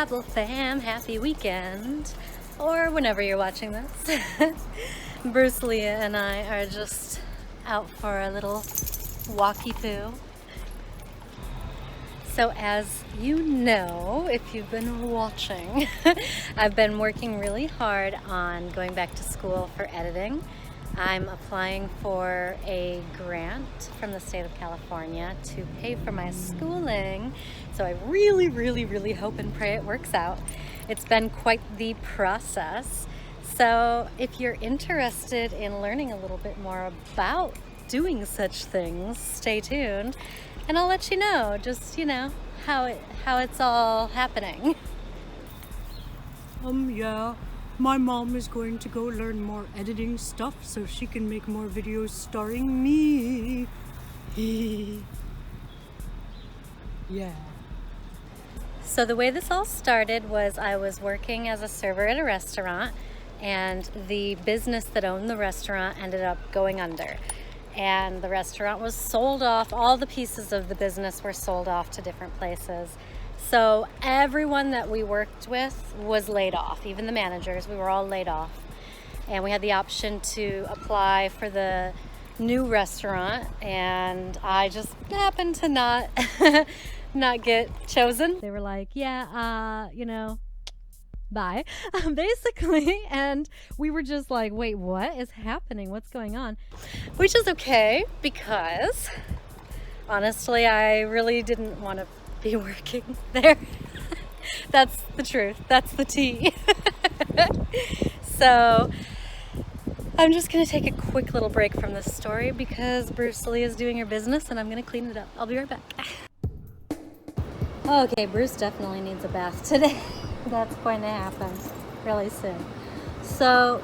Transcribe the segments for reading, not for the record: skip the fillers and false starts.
travel fam, happy weekend, or whenever you're watching this. Bruce, Leah, and I are just out for a little walkie-poo. So as you know, if you've been watching, I've been working really hard on going back to school for editing. I'm applying for a grant from the state of California to pay for my schooling. So I really hope and pray it works out. It's been quite the process. So if you're interested in learning a little bit more about doing such things, stay tuned and I'll let you know, just, how it's all happening. Yeah, my mom is going to go learn more editing stuff so she can make more videos starring me. Yeah. So the way this all started was I was working as a server at a restaurant, and the business that owned the restaurant ended up going under. And the restaurant was sold off. All the pieces of the business were sold off to different places. So everyone that we worked with was laid off, even the managers. We were all laid off. And we had the option to apply for the new restaurant, and I just happened to not get chosen. They were like, yeah, bye, basically. And we were just like, wait, what is happening? What's going on? Which is okay, because honestly, I really didn't want to be working there. That's the truth. That's the tea. So I'm just going to take a quick little break from this story because Bruce Lee is doing her business and I'm going to clean it up. I'll be right back. Okay, Bruce definitely needs a bath today. That's going to happen really soon. So,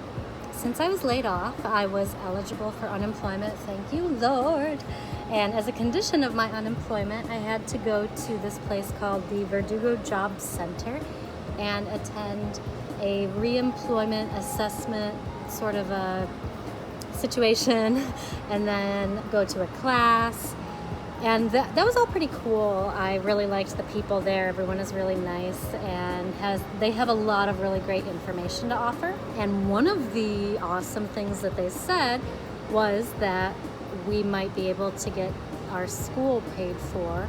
since I was laid off, I was eligible for unemployment, thank you, Lord. And as a condition of my unemployment, I had to go to this place called the Verdugo Job Center and attend a reemployment assessment sort of a situation, and then go to a class. And that was all pretty cool. I really liked the people there. Everyone is really nice and they have a lot of really great information to offer. And one of the awesome things that they said was that we might be able to get our school paid for,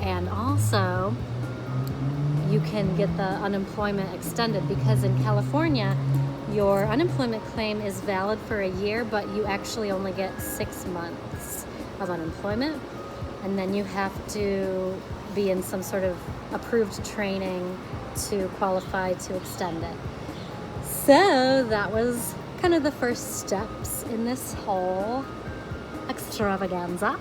and also you can get the unemployment extended, because in California your unemployment claim is valid for a year, but you actually only get 6 months of unemployment. And then you have to be in some sort of approved training to qualify to extend it. So that was kind of the first steps in this whole extravaganza.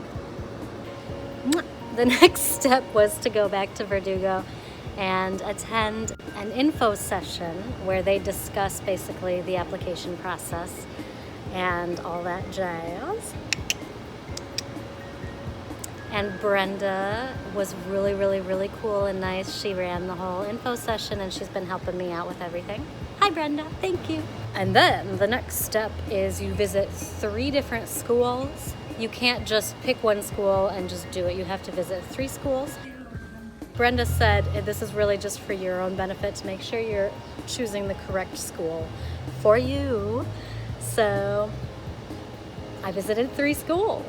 The next step was to go back to Verdugo and attend an info session where they discuss basically the application process and all that jazz. And Brenda was really cool and nice. She ran the whole info session and she's been helping me out with everything. Hi Brenda, thank you. And then the next step is you visit 3 different schools. You can't just pick one school and just do it. You have to visit 3 schools. Brenda said this is really just for your own benefit, to make sure you're choosing the correct school for you. So I visited 3 schools.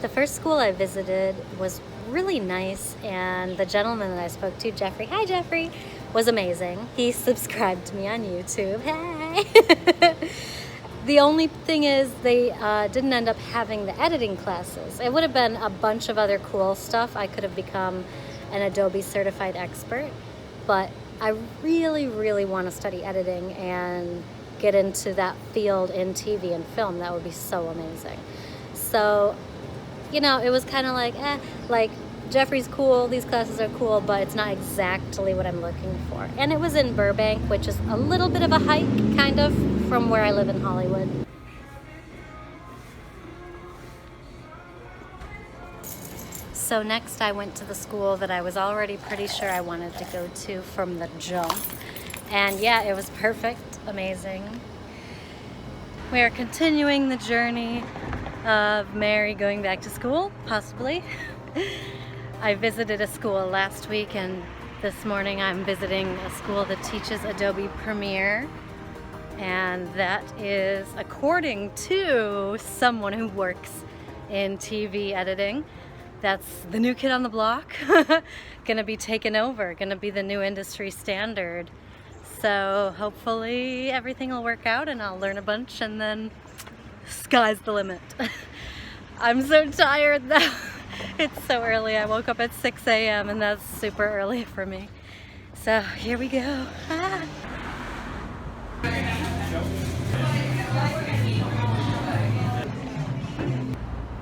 The first school I visited was really nice, and the gentleman that I spoke to, Jeffrey, hi Jeffrey, was amazing. He subscribed to me on YouTube. Hey! The only thing is they didn't end up having the editing classes. It would have been a bunch of other cool stuff. I could have become an Adobe certified expert, but I really want to study editing and get into that field in TV and film. That would be so amazing. So, it was kind of like Jeffrey's cool, these classes are cool, but it's not exactly what I'm looking for. And it was in Burbank, which is a little bit of a hike, kind of, from where I live in Hollywood. So next I went to the school that I was already pretty sure I wanted to go to from the jump. And yeah, it was perfect, amazing. We are continuing the journey of Mary going back to school, possibly. I visited a school last week, and this morning I'm visiting a school that teaches Adobe Premiere, and that is, according to someone who works in TV editing, that's the new kid on the block. Gonna be taken over, gonna be the new industry standard. So hopefully everything will work out and I'll learn a bunch, and then sky's the limit. I'm so tired though. It's so early. I woke up at 6 a.m. and that's super early for me. So here we go. Ah.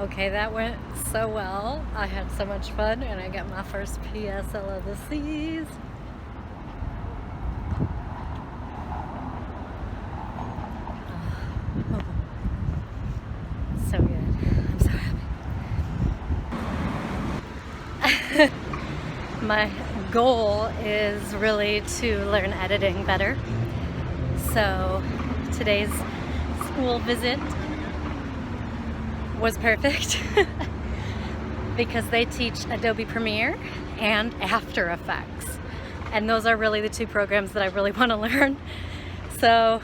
Okay, that went so well. I had so much fun, and I got my first PSL of the seas. Oh. So good. I'm so happy. My goal is really to learn editing better. So today's school visit was perfect because they teach Adobe Premiere and After Effects, and those are really the two programs that I really want to learn. So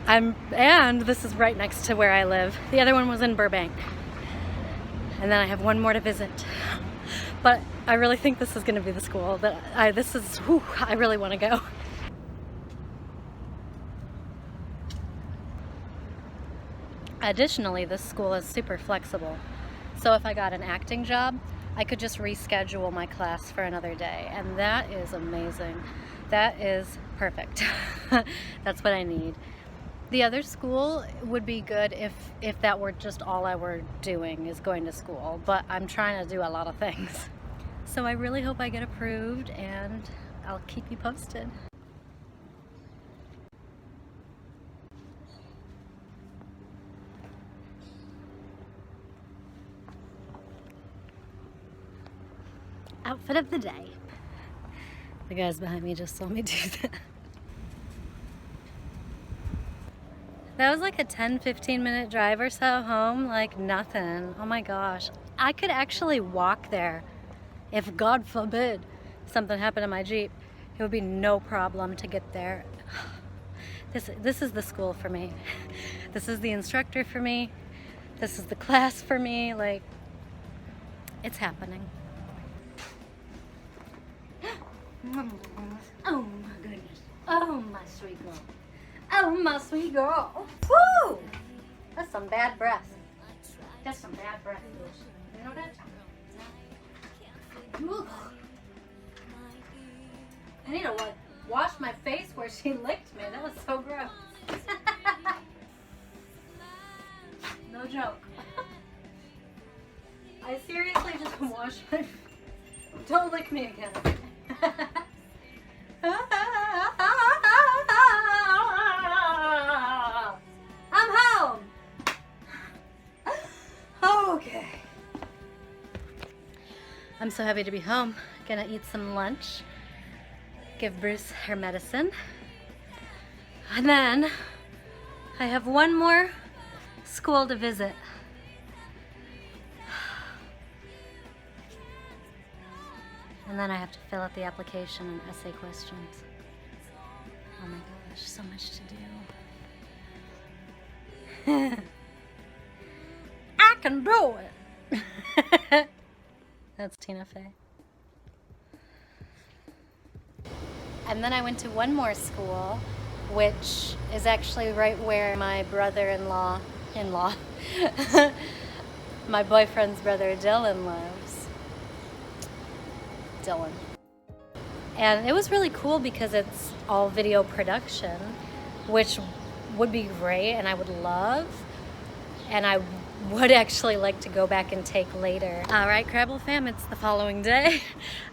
and this is right next to where I live. The other one was in Burbank, and then I have one more to visit, but I really think this is going to be the school that I really want to go. Additionally, this school is super flexible. So if I got an acting job, I could just reschedule my class for another day, and that is amazing. That is perfect. That's what I need. The other school would be good if that were just all I were doing, is going to school, but I'm trying to do a lot of things. So I really hope I get approved, and I'll keep you posted. Outfit of the day. The guys behind me just saw me do that. That was like a 10-15 minute drive or so home, like nothing. Oh my gosh. I could actually walk there. If God forbid something happened to my Jeep, it would be no problem to get there. This is the school for me. This is the instructor for me. This is the class for me. Like, it's happening. Oh my goodness. Oh my sweet girl. Oh my sweet girl. Woo! That's some bad breath. That's some bad breath. You know that? Ooh. I need to wash my face where she licked me. That was so gross. No joke. I seriously just washed my face. Don't lick me again. I'm home. Okay. I'm so happy to be home. Gonna eat some lunch, give Bruce her medicine, and then I have one more school to visit. And then I have to fill out the application and essay questions. Oh my gosh, so much to do. I can do it. That's Tina Fey. And then I went to one more school, which is actually right where my brother-in-law, my boyfriend's brother Dylan lives. Dylan. And it was really cool because it's all video production, which would be great and I would love, and I would actually like to go back and take later. All right, Crabble fam, it's the following day.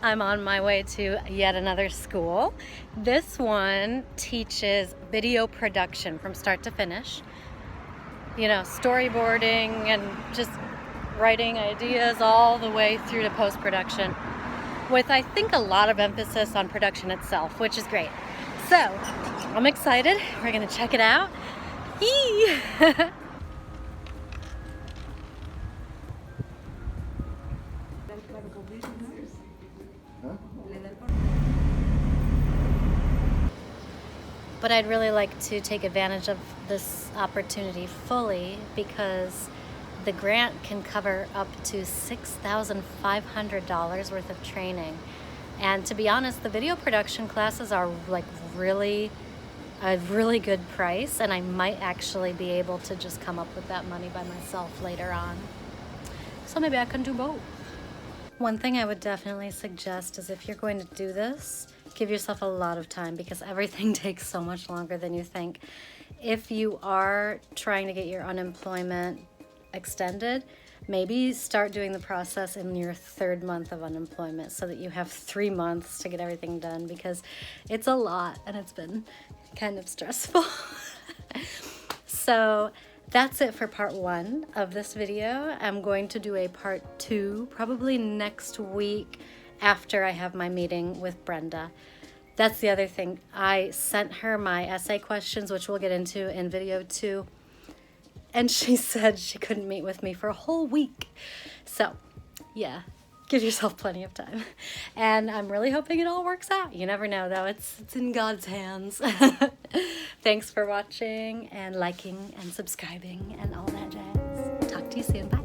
I'm on my way to yet another school. This one teaches video production from start to finish. You know, storyboarding and just writing ideas all the way through to post-production, with I think a lot of emphasis on production itself, which is great. So I'm excited. We're gonna check it out. Yee! I'd really like to take advantage of this opportunity fully because the grant can cover up to $6,500 worth of training. And to be honest, the video production classes are like really a really good price, and I might actually be able to just come up with that money by myself later on. So maybe I can do both. One thing I would definitely suggest is if you're going to do this, give yourself a lot of time because everything takes so much longer than you think. If you are trying to get your unemployment extended, maybe start doing the process in your 3rd month of unemployment so that you have 3 months to get everything done, because it's a lot and it's been kind of stressful. So that's it for part 1 of this video. I'm going to do a part 2 probably next week after I have my meeting with Brenda. That's the other thing. I sent her my essay questions, which we'll get into in video 2. And she said she couldn't meet with me for a whole week. So, yeah, give yourself plenty of time. And I'm really hoping it all works out. You never know, though. It's in God's hands. Thanks for watching and liking and subscribing and all that jazz. Talk to you soon. Bye.